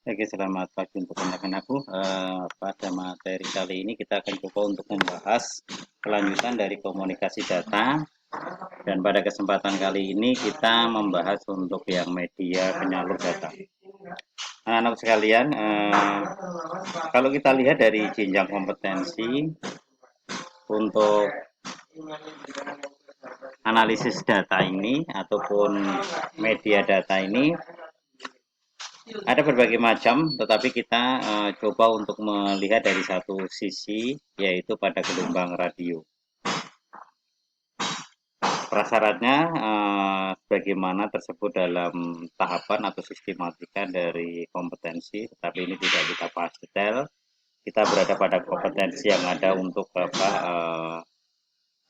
Oke, selamat pagi untuk teman-teman aku. Pada materi kali ini kita akan coba untuk membahas kelanjutan dari komunikasi data. Dan pada kesempatan kali ini kita membahas untuk yang media penyalur data. Anak-anak sekalian, kalau kita lihat dari jenjang kompetensi untuk analisis data ini ataupun media data ini ada berbagai macam, tetapi kita coba untuk melihat dari satu sisi, yaitu pada gelombang radio. Prasyaratnya bagaimana tersebut dalam tahapan atau sistematika dari kompetensi, tetapi ini tidak kita bahas detail. Kita berada pada kompetensi yang ada untuk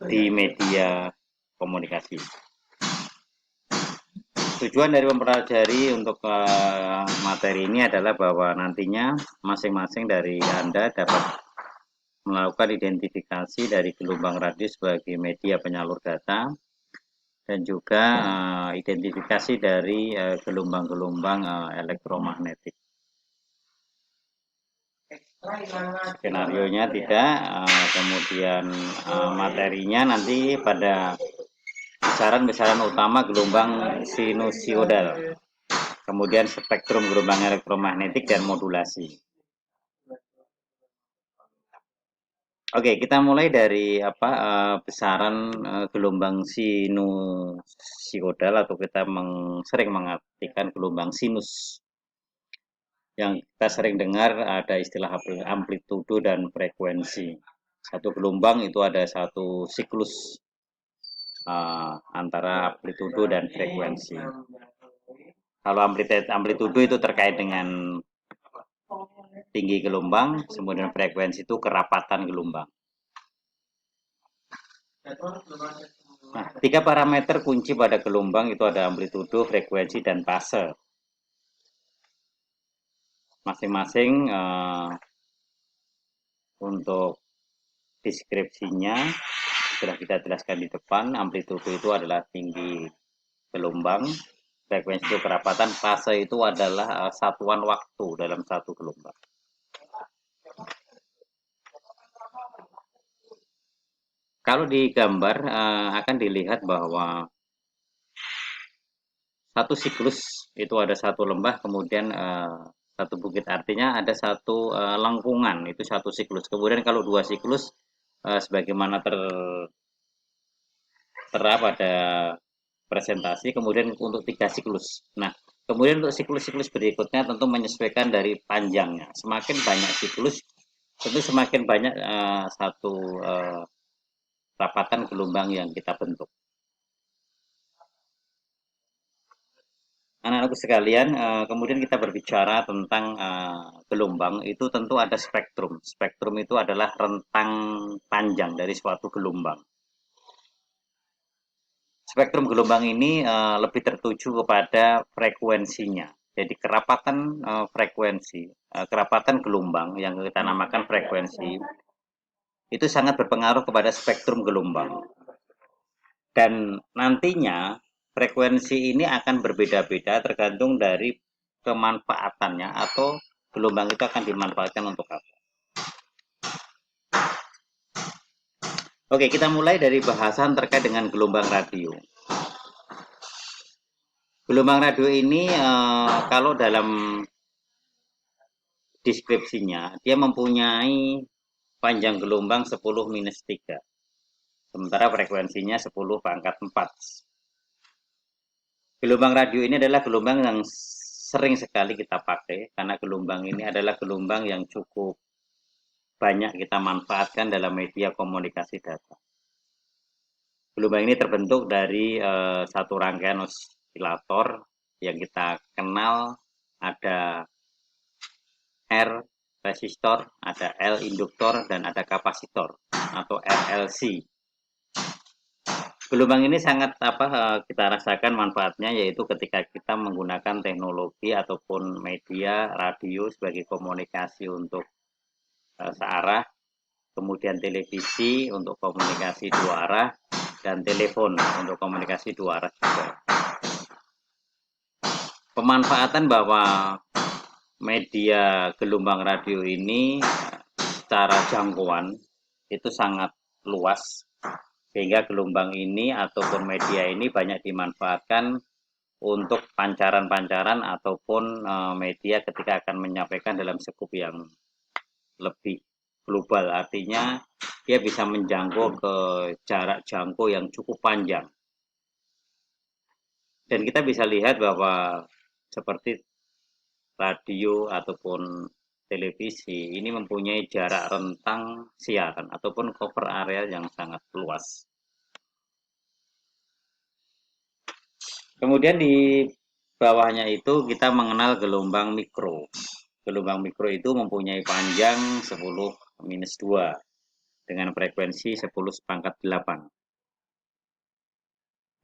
di media komunikasi. Tujuan dari mempelajari untuk materi ini adalah bahwa nantinya masing-masing dari Anda dapat melakukan identifikasi dari gelombang radio sebagai media penyalur data dan juga identifikasi dari gelombang-gelombang elektromagnetik. Skenarionya tidak, kemudian materinya nanti pada besaran-besaran utama gelombang sinusoidal, kemudian spektrum gelombang elektromagnetik dan modulasi. Oke, kita mulai dari besaran gelombang sinusoidal atau kita sering mengartikan gelombang sinus. Yang kita sering dengar ada istilah amplitudo dan frekuensi. Satu gelombang itu ada satu siklus antara amplitudo dan frekuensi. Kalau amplitudo itu terkait dengan tinggi gelombang, kemudian frekuensi itu kerapatan gelombang. Nah, 3 parameter kunci pada gelombang itu ada amplitudo, frekuensi, dan fase. Masing-masing untuk deskripsinya sudah kita jelaskan di depan. Amplitudo itu adalah tinggi gelombang, frekuensi itu kerapatan, fase itu adalah satuan waktu dalam satu gelombang. Kalau di gambar akan dilihat bahwa satu siklus itu ada satu lembah, kemudian satu bukit, artinya ada satu lengkungan, itu satu siklus. Kemudian kalau dua siklus sebagaimana tertera pada presentasi, kemudian untuk 3 siklus. Nah, kemudian untuk siklus-siklus berikutnya tentu menyesuaikan dari panjangnya. Semakin banyak siklus, tentu semakin banyak satu rapatan gelombang yang kita bentuk. Anak-anakku sekalian, kemudian kita berbicara tentang gelombang, itu tentu ada spektrum. Spektrum itu adalah rentang panjang dari suatu gelombang. Spektrum gelombang ini lebih tertuju kepada frekuensinya. Jadi kerapatan frekuensi, kerapatan gelombang yang kita namakan frekuensi, itu sangat berpengaruh kepada spektrum gelombang. Dan nantinya frekuensi ini akan berbeda-beda tergantung dari kemanfaatannya atau gelombang itu akan dimanfaatkan untuk apa. Oke, kita mulai dari bahasan terkait dengan gelombang radio. Gelombang radio ini kalau dalam deskripsinya, dia mempunyai panjang gelombang 10 minus 3. Sementara frekuensinya 10 pangkat 4. Gelombang radio ini adalah gelombang yang sering sekali kita pakai, karena gelombang ini adalah gelombang yang cukup banyak kita manfaatkan dalam media komunikasi data. Gelombang ini terbentuk dari satu rangkaian osilator yang kita kenal, ada R resistor, ada L induktor, dan ada kapasitor atau RLC. Gelombang ini sangat kita rasakan manfaatnya, yaitu ketika kita menggunakan teknologi ataupun media radio sebagai komunikasi untuk searah, kemudian televisi untuk komunikasi dua arah, dan telepon untuk komunikasi dua arah juga. Pemanfaatan bahwa media gelombang radio ini secara jangkauan itu sangat luas, sehingga gelombang ini ataupun media ini banyak dimanfaatkan untuk pancaran-pancaran ataupun media ketika akan menyampaikan dalam skup yang lebih global. Artinya dia bisa menjangkau ke jarak jangkau yang cukup panjang. Dan kita bisa lihat bahwa seperti radio ataupun televisi ini mempunyai jarak rentang siaran ataupun cover area yang sangat luas. Kemudian di bawahnya itu kita mengenal gelombang mikro. Gelombang mikro itu mempunyai panjang 10-2 dengan frekuensi 10⁸.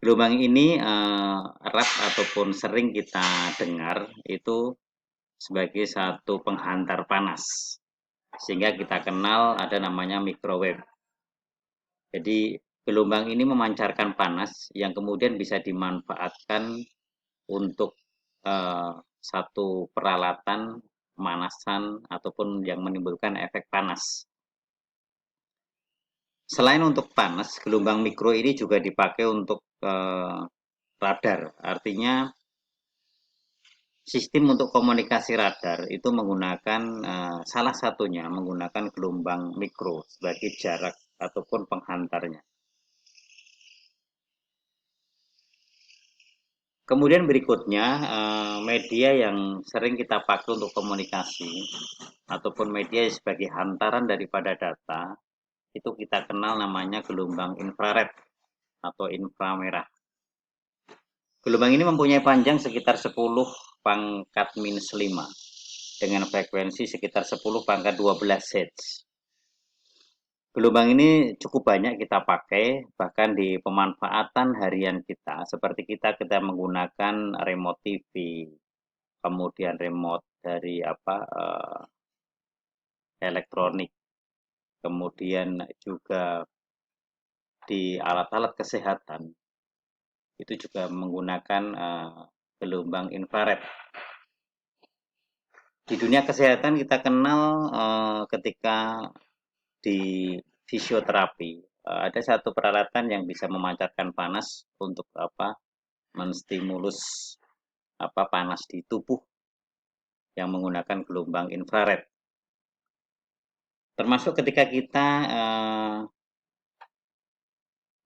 Gelombang ini erat ataupun sering kita dengar itu sebagai satu penghantar panas, sehingga kita kenal ada namanya microwave. Jadi gelombang ini memancarkan panas yang kemudian bisa dimanfaatkan untuk satu peralatan pemanasan ataupun yang menimbulkan efek panas. Selain untuk panas, gelombang mikro ini juga dipakai untuk radar. Artinya sistem untuk komunikasi radar itu menggunakan salah satunya menggunakan gelombang mikro sebagai jarak ataupun penghantarnya. Kemudian berikutnya media yang sering kita pakai untuk komunikasi ataupun media sebagai hantaran daripada data itu kita kenal namanya gelombang infrared atau inframerah. Gelombang ini mempunyai panjang sekitar 10⁻⁻5 dengan frekuensi sekitar 10⁻12 Hz. Gelombang ini cukup banyak kita pakai bahkan di pemanfaatan harian kita, seperti kita menggunakan remote TV, kemudian remote dari elektronik, kemudian juga di alat-alat kesehatan itu juga menggunakan gelombang infrared. Di dunia kesehatan kita kenal ketika di fisioterapi ada satu peralatan yang bisa memancarkan panas untuk menstimulus panas di tubuh yang menggunakan gelombang infrared. Termasuk ketika kita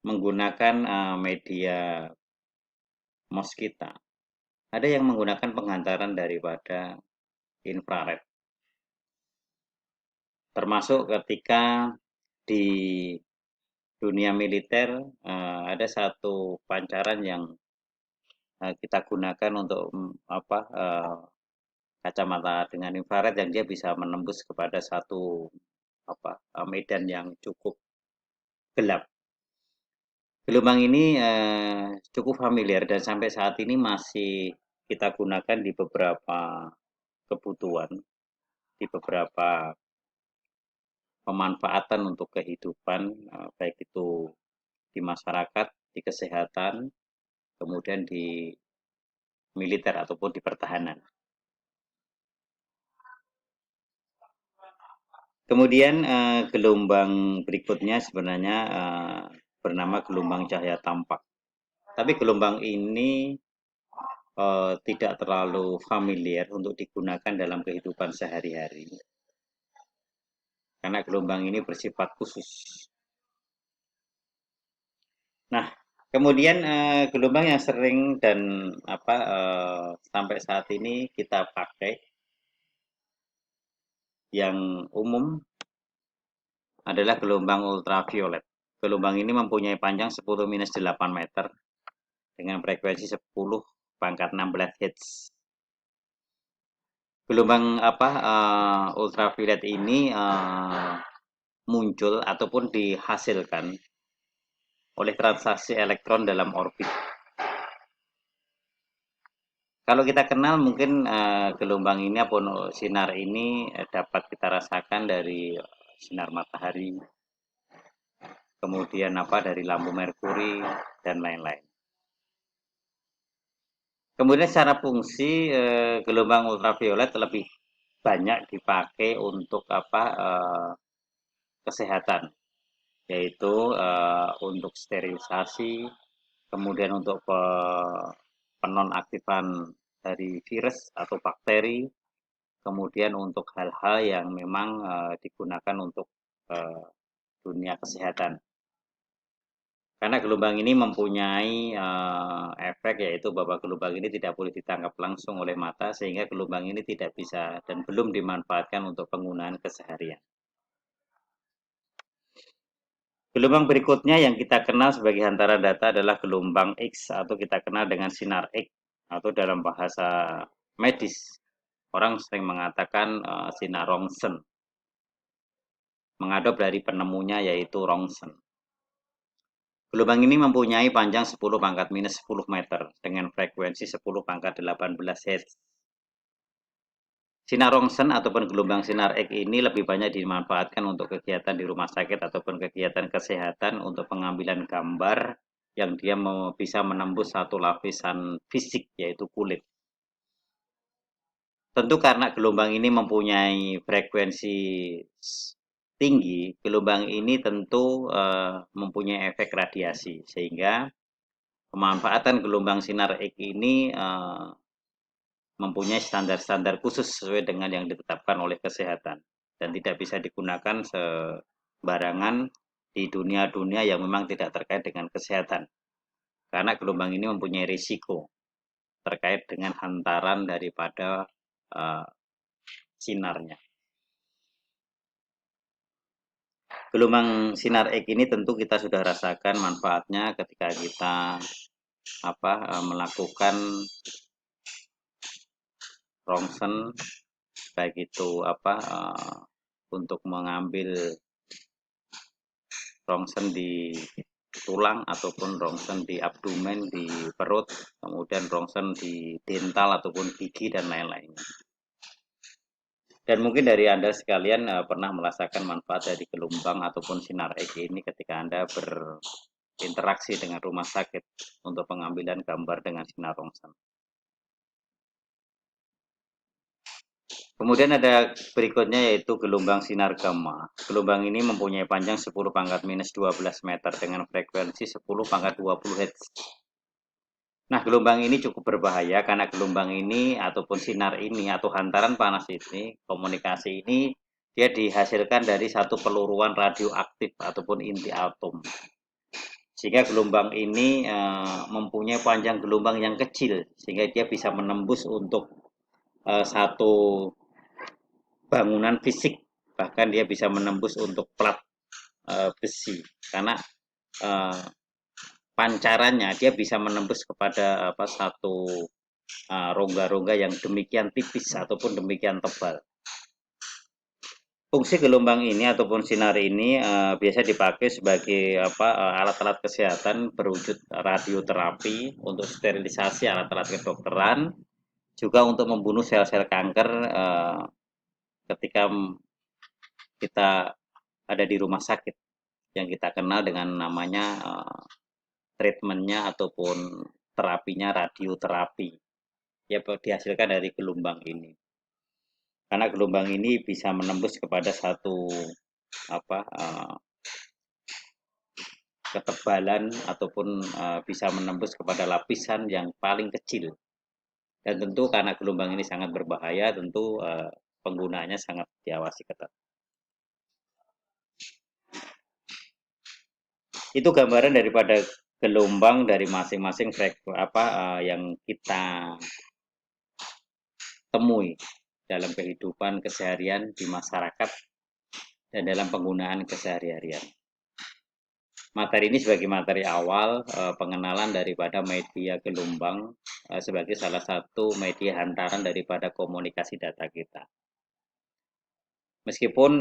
menggunakan media mouse kita, ada yang menggunakan penghantaran daripada infrared. Termasuk ketika di dunia militer ada satu pancaran yang kita gunakan untuk kacamata dengan infrared yang dia bisa menembus kepada satu medan yang cukup gelap. Gelombang ini cukup familiar dan sampai saat ini masih kita gunakan di beberapa kebutuhan, di beberapa pemanfaatan untuk kehidupan, baik itu di masyarakat, di kesehatan, kemudian di militer ataupun di pertahanan. Kemudian gelombang berikutnya sebenarnya bernama gelombang cahaya tampak. Tapi gelombang ini tidak terlalu familiar untuk digunakan dalam kehidupan sehari-hari. Karena gelombang ini bersifat khusus. Nah, kemudian gelombang yang sering dan sampai saat ini kita pakai yang umum adalah gelombang ultraviolet. Gelombang ini mempunyai panjang 10⁻8 meter dengan frekuensi 10⁻16 Hz. Gelombang ultraviolet ini muncul ataupun dihasilkan oleh transaksi elektron dalam orbit. Kalau kita kenal mungkin gelombang ini ataupun sinar ini dapat kita rasakan dari sinar matahari, kemudian dari lampu merkuri dan lain-lain. Kemudian secara fungsi gelombang ultraviolet lebih banyak dipakai untuk kesehatan, yaitu untuk sterilisasi, kemudian untuk penonaktifan dari virus atau bakteri, kemudian untuk hal-hal yang memang digunakan untuk uh, dunia kesehatan. Karena gelombang ini mempunyai efek, yaitu bahwa gelombang ini tidak boleh ditangkap langsung oleh mata, sehingga gelombang ini tidak bisa dan belum dimanfaatkan untuk penggunaan keseharian. Gelombang berikutnya yang kita kenal sebagai hantaran data adalah gelombang X, atau kita kenal dengan sinar X, atau dalam bahasa medis orang sering mengatakan sinar Röntgen, mengadop dari penemunya yaitu Röntgen. Gelombang ini mempunyai panjang 10 pangkat minus 10 meter dengan frekuensi 10 pangkat 18 Hz. Sinar Röntgen ataupun gelombang sinar X ini lebih banyak dimanfaatkan untuk kegiatan di rumah sakit ataupun kegiatan kesehatan untuk pengambilan gambar yang dia bisa menembus satu lapisan fisik, yaitu kulit. Tentu karena gelombang ini mempunyai frekuensi tinggi, gelombang ini tentu mempunyai efek radiasi, sehingga pemanfaatan gelombang sinar X ini mempunyai standar-standar khusus sesuai dengan yang ditetapkan oleh kesehatan dan tidak bisa digunakan sembarangan di dunia-dunia yang memang tidak terkait dengan kesehatan, karena gelombang ini mempunyai risiko terkait dengan hantaran daripada uh, sinarnya. Gelombang sinar X ini tentu kita sudah rasakan manfaatnya ketika kita melakukan rongsen, baik itu untuk mengambil rongsen di tulang ataupun rongsen di abdomen, di perut, kemudian rongsen di dental ataupun gigi dan lain-lainnya. Dan mungkin dari Anda sekalian pernah merasakan manfaat dari gelombang ataupun sinar X ini ketika Anda berinteraksi dengan rumah sakit untuk pengambilan gambar dengan sinar rongsen. Kemudian ada berikutnya yaitu gelombang sinar gamma. Gelombang ini mempunyai panjang 10 pangkat minus 12 meter dengan frekuensi 10 pangkat 20 Hz. Nah, gelombang ini cukup berbahaya karena gelombang ini ataupun sinar ini atau hantaran panas ini, komunikasi ini, dia dihasilkan dari satu peluruan radioaktif ataupun inti atom. Sehingga gelombang ini mempunyai panjang gelombang yang kecil, sehingga dia bisa menembus untuk satu bangunan fisik, bahkan dia bisa menembus untuk plat besi, karena pancarannya dia bisa menembus kepada satu rongga-rongga yang demikian tipis ataupun demikian tebal. Fungsi gelombang ini ataupun sinar ini biasa dipakai sebagai alat-alat kesehatan berwujud radioterapi, untuk sterilisasi alat-alat kedokteran, juga untuk membunuh sel-sel kanker ketika kita ada di rumah sakit, yang kita kenal dengan namanya treatmentnya ataupun terapinya radioterapi, ya dihasilkan dari gelombang ini. Karena gelombang ini bisa menembus kepada satu ketebalan ataupun bisa menembus kepada lapisan yang paling kecil. Dan tentu karena gelombang ini sangat berbahaya, tentu penggunaannya sangat diawasi ketat. Itu gambaran daripada gelombang dari masing-masing yang kita temui dalam kehidupan keseharian di masyarakat dan dalam penggunaan keseharian. Materi ini sebagai materi awal pengenalan daripada media gelombang sebagai salah satu media hantaran daripada komunikasi data kita. Meskipun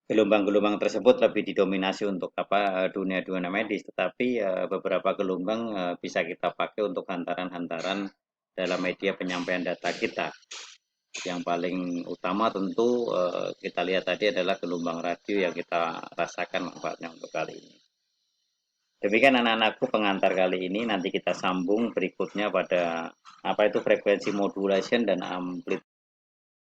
gelombang-gelombang tersebut lebih didominasi untuk dunia-dunia medis, tetapi beberapa gelombang bisa kita pakai untuk hantaran-hantaran dalam media penyampaian data kita. Yang paling utama tentu kita lihat tadi adalah gelombang radio yang kita rasakan manfaatnya untuk kali ini. Demikian anak-anakku pengantar kali ini, nanti kita sambung berikutnya pada apa itu frekuensi modulation dan amplitude.